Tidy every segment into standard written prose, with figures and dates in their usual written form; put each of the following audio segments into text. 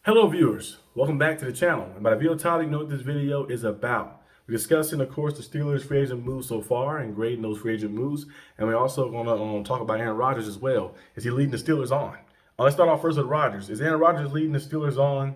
Hello viewers, welcome back to the channel. And by the video title, you know what this video is about. We're discussing, of course, the Steelers free agent moves so far and grading those free agent moves. And we're also going to talk about Aaron Rodgers as well. Is he leading the Steelers on? Let's start off first with Rodgers. Is Aaron Rodgers leading the Steelers on?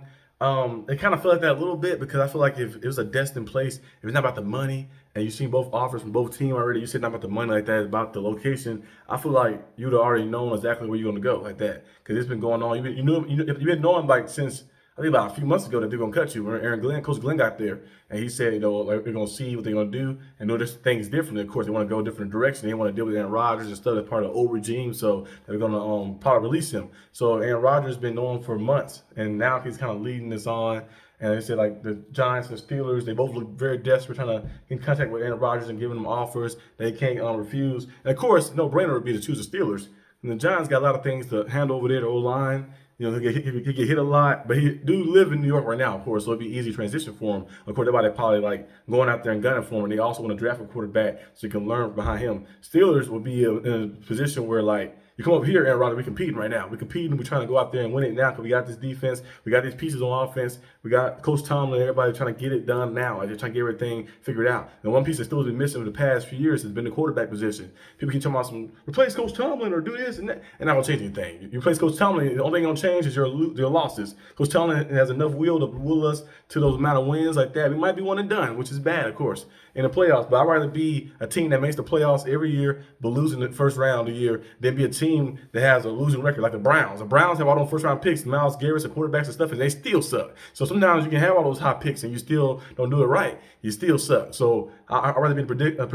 It kind of felt like that a little bit because I feel like if it was a destined place, if it's not about the money, and you've seen both offers from both teams already, you said not about the money like that, it's about the location. I feel like you'd have already known exactly where you're going to go like that because it's been going on. You've been knowing like since I think about a few months ago that they're gonna cut you. When Coach Glenn got there, and he said, like they're gonna see what they're gonna do and know this things differently. Of course, they want to go a different direction. They want to deal with Aaron Rodgers and stuff as part of the old regime, so they're gonna probably release him. So Aaron Rodgers has been known for months, and now he's kind of leading this on. And they said like the Giants and Steelers, they both look very desperate, trying to get in contact with Aaron Rodgers and giving him offers they can't refuse. And of course, no brainer would be to choose the Steelers. And the Giants got a lot of things to handle over there, the O-line. You know, he get hit a lot, but he do live in New York right now, of course, so it'd be easy transition for him. Of course, everybody probably like going out there and gunning for him, and they also want to draft a quarterback so you can learn behind him. Steelers will be in a position where like you come up here, Aaron Rodgers, we're competing right now. We're competing, we're trying to go out there and win it now because we got this defense, we got these pieces on offense, we got Coach Tomlin, everybody trying to get it done now. Like they're trying to get everything figured out. And one piece that's still been missing for the past few years has been the quarterback position. People keep talking about some replace Coach Tomlin or do this and that, and that won't change anything. You replace Coach Tomlin, the only thing gonna change is your losses. Coach Tomlin has enough will to will us to those amount of wins like that. We might be one and done, which is bad, of course, in the playoffs. But I'd rather be a team that makes the playoffs every year but losing the first round of the year than be a team that has a losing record like the Browns. The Browns have all those first round picks, Myles Garrett, the quarterbacks and stuff, and they still suck. So sometimes you can have all those high picks and you still don't do it right. You still suck. So I'd rather be in a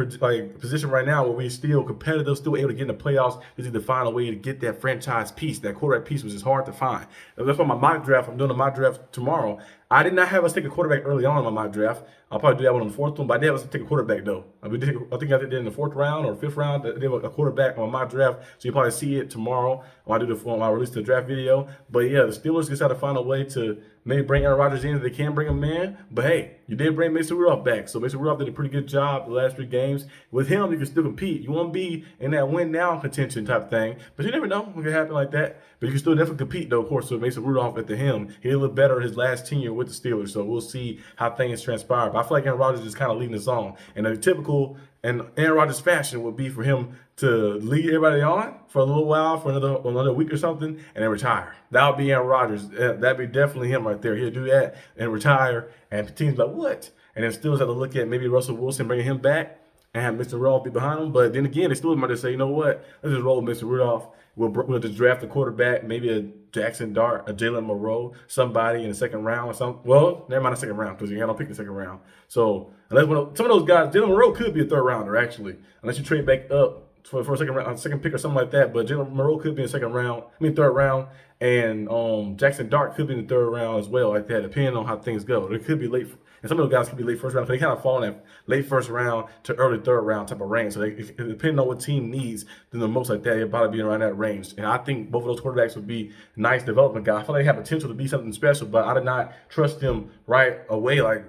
position right now where we're still competitive, still able to get in the playoffs. This is to find a way to get that franchise piece, that quarterback piece, which is hard to find. That's why my mock draft, I'm doing a mock draft tomorrow. I did not have us take a quarterback early on in my mock draft. I'll probably do that one on the fourth one, but I did have us take a quarterback though. I think I did it in the fourth round or fifth round. I did a quarterback on my mock draft, so you probably see it tomorrow when I release the draft video. But yeah, the Steelers just had to find a way to maybe bring Aaron Rodgers in if they can bring him in. But hey, you did bring Mason Rudolph back, so Mason Rudolph did a pretty good job the last 3 games. With him, you can still compete. You won't be in that win now contention type thing, but you never know what can happen like that. But you can still definitely compete though, of course. So Mason Rudolph at the helm, he did look better his last tenure with the Steelers. So we'll see how things transpire. But I feel like Aaron Rodgers is kind of leading us on, and a typical and Aaron Rodgers fashion would be for him to lead everybody on for a little while, for another week or something, and then retire. That would be Aaron Rodgers. That'd be definitely him right there. He'll do that and retire, and the team's like, what? And then Steelers have to look at maybe Russell Wilson bringing him back and have Mr. Rudolph be behind him. But then again, they still might just say, you know what? Let's just roll with Mr. Rudolph. We'll just draft a quarterback, maybe a Jackson Dart, a Jalen Moreau, somebody in the second round or something. Well, never mind the second round because you don't pick the second round. So unless some of those guys, Jalen Moreau could be a third rounder actually, unless you trade back up for a second pick or something like that. But Jalen Moreau could be in the third round, and Jackson Dart could be in the third round as well, like that, depending on how things go. It could be late. And some of those guys could be late first round, because they kind of fall in that late first round to early third round type of range. So depending on what team needs, then the most like that, it'll probably be around that range. And I think both of those quarterbacks would be nice development guys. I feel like they have potential to be something special, but I did not trust them right away, like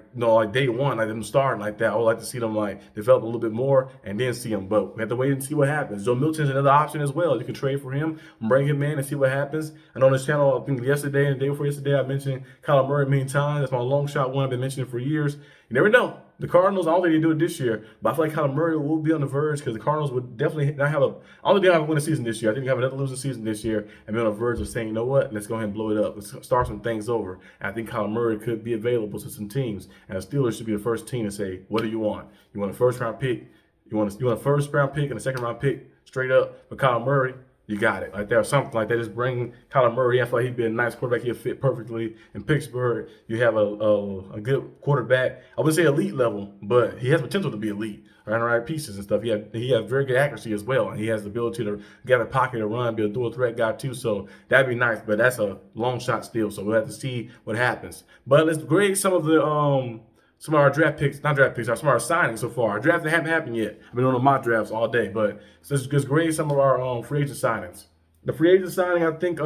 day one, like them starting like that. I would like to see them like develop a little bit more and then see them. But we have to wait and see what happens. Joe Milton's another option as well. You can trade for him, bring him in, and see what happens. And on this channel, I think yesterday and the day before yesterday, I mentioned Kyler Murray many times. That's my long shot one I've been mentioning for years. You never know. The Cardinals, I don't think they do it this year, but I feel like Kyler Murray will be on the verge because the Cardinals would definitely not have I don't think they have a winning season this year. I think they have another losing season this year and be on the verge of saying, you know what, let's go ahead and blow it up. Let's start some things over. And I think Kyler Murray could be available to some teams. And the Steelers should be the first team to say, what do you want? You want a first round pick? You want a first round pick and a second round pick straight up for Kyler Murray? You got it. Like that or something like that. Just bring Kyler Murray. I feel like he'd be a nice quarterback. He'll fit perfectly in Pittsburgh. You have a good quarterback. I wouldn't say elite level, but he has potential to be elite. Right pieces and stuff. He has very good accuracy as well. And he has the ability to get a pocket and run, be a dual threat guy too. So that'd be nice. But that's a long shot still. So we'll have to see what happens. But let's grade some of our draft picks, some of our signings so far. Our draft that haven't happened yet. I've been on the mock drafts all day, but let's just grade some of our free agent signings. The free agent signing, I think,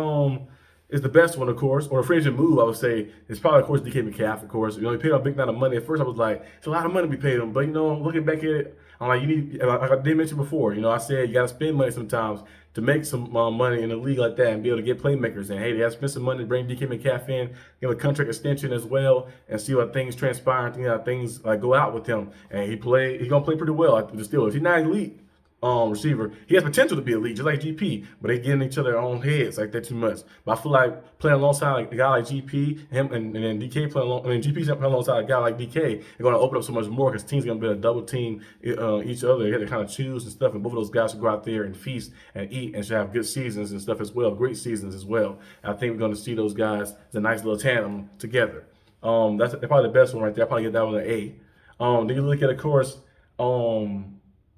is the best one, of course, or a free agent move, I would say, is probably, of course, DK Metcalf, of course. You know, he paid a big amount of money. At first, I was like, it's a lot of money we paid him. But, you know, looking back at it, I'm like, you need, like I did mention before, you know, I said you got to spend money sometimes to make some money in a league like that and be able to get playmakers. And, hey, they have to spend some money to bring DK Metcalf in, give him a contract extension as well, and see what things transpire and how things like go out with him. And he's going to play pretty well with the Steelers. He's not elite receiver. He has potential to be elite, just like GP, but they get in each other's own heads like that too much. But I feel like playing alongside like a guy like GP, him and then DK GP's playing alongside a guy like DK, they're going to open up so much more because teams are going to be able to double team each other. They have to kind of choose and stuff, and both of those guys should go out there and feast and eat and should have good seasons and stuff as well, great seasons as well. And I think we're going to see those guys as a nice little tandem together. That's probably the best one right there. I'll probably get that one an A. Then you look at, of course,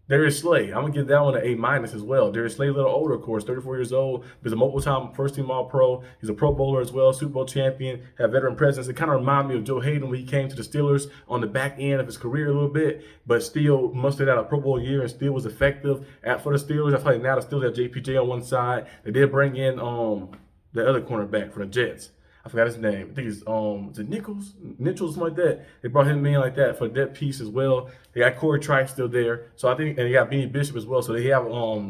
Darius Slay. I'm going to give that one an A- as well. Darius Slay, a little older, of course, 34 years old. He's a multiple-time first-team All-Pro. He's a Pro Bowler as well, Super Bowl champion, had veteran presence. It kind of reminded me of Joe Hayden when he came to the Steelers on the back end of his career a little bit, but still mustered out a Pro Bowl year and still was effective for the Steelers. I feel like now the Steelers have JPJ on one side. They did bring in the other cornerback for the Jets. I forgot his name. I think it's is it Nichols, something like that. They brought him in like that for that piece as well. They got Corey Trice still there, so I think, and they got Benny Bishop as well. So they have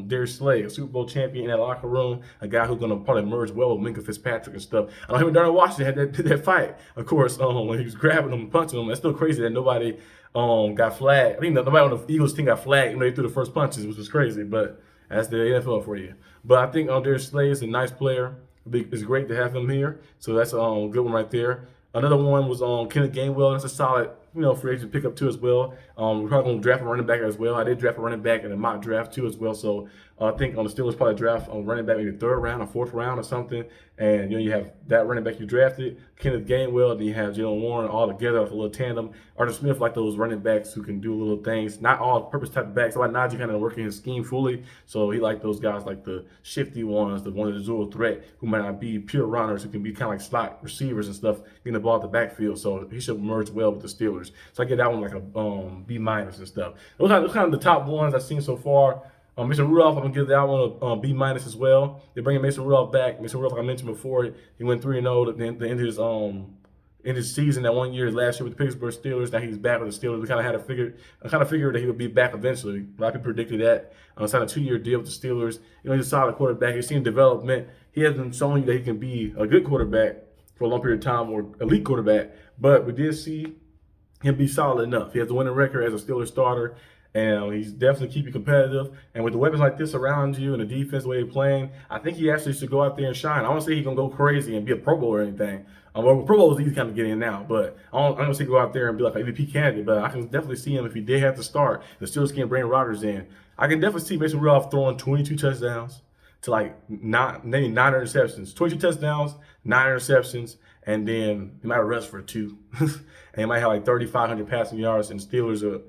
Darius Slay, a Super Bowl champion in that locker room, a guy who's gonna probably merge well with Minka Fitzpatrick and stuff. I know him and Darnell Washington had that fight, of course, when he was grabbing him and punching him. It's still crazy that nobody got flagged. I think nobody on the Eagles team got flagged when they threw the first punches, which was crazy. But that's the NFL for you. But I think Darius Slay is a nice player. It's great to have him here. So that's a good one right there. Another one was Kenneth Gainwell. That's a solid, free agent pickup too as well. We're probably going to draft a running back as well. I did draft a running back in a mock draft too as well. So I think on the Steelers probably draft a running back maybe third round or fourth round or something. And you have that running back you drafted, Kenneth Gainwell, then you have Jalen Warren all together with a little tandem. Arthur Smith, like those running backs who can do little things, not all purpose type of backs. So like Najee kind of working his scheme fully. So he like those guys like the shifty ones, the ones that dual threat who might not be pure runners, who can be kind of like slot receivers and stuff, getting the ball at the backfield. So he should merge well with the Steelers. So I get that one like a B- and stuff. Those are kind of the top ones I've seen so far. Mason Rudolph, I'm going to give that one a B- as well. They're bringing Mason Rudolph back. Mason Rudolph, like I mentioned before, he went 3-0 at the end of his season that 1 year last year with the Pittsburgh Steelers. Now he's back with the Steelers. We kind of figured that he would be back eventually. A lot of people predicted that. Signed a 2-year deal with the Steelers. He's a solid quarterback. He's seen development. He hasn't shown you that he can be a good quarterback for a long period of time or elite quarterback, but we did see him be solid enough. He has a winning record as a Steelers starter. And he's definitely keep you competitive. And with the weapons like this around you and the defense, the way they're playing, I think he actually should go out there and shine. I don't say he's going to go crazy and be a Pro Bowl or anything. Well, Pro Bowl is easy kind of get in now, but I don't say go out there and be like an MVP candidate. But I can definitely see him if he did have to start. The Steelers can bring Rodgers in. I can definitely see Mason Rudolph throwing 22 touchdowns to maybe 9 interceptions. 22 touchdowns, 9 interceptions, and then he might rush for 2. And he might have like 3,500 passing yards, and the Steelers are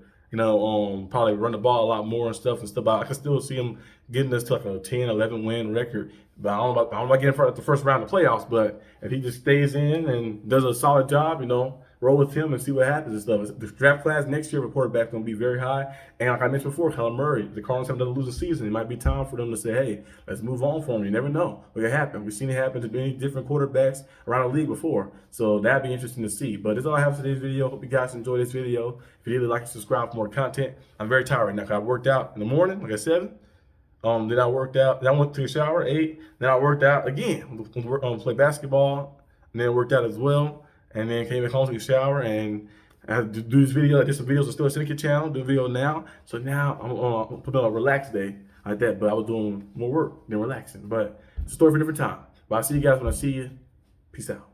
probably run the ball a lot more and stuff. But I can still see him getting us to like a 10, 11 win record. But I don't know about getting for the first round of the playoffs. But if he just stays in and does a solid job, roll with him and see what happens and stuff. The draft class next year for quarterback is going to be very high. And like I mentioned before, Kyler Murray, the Cardinals have another losing season. It might be time for them to say, hey, let's move on for him. You never know what can happen. We've seen it happen to many different quarterbacks around the league before. So that'd be interesting to see. But that's all I have for today's video. Hope you guys enjoyed this video. If you did, like and subscribe for more content. I'm very tired right now because I worked out in the morning, like I said. Then I worked out. Then I went to a shower, ate. Then I worked out again. Play basketball. And then worked out as well. And then came back home to a shower, and I had to do this video. I did some videos on Steelers Syndicate channel, do a video now. So now I'm putting on a relaxed day like that, but I was doing more work than relaxing. But it's a story for a different time. But I'll see you guys when I see you. Peace out.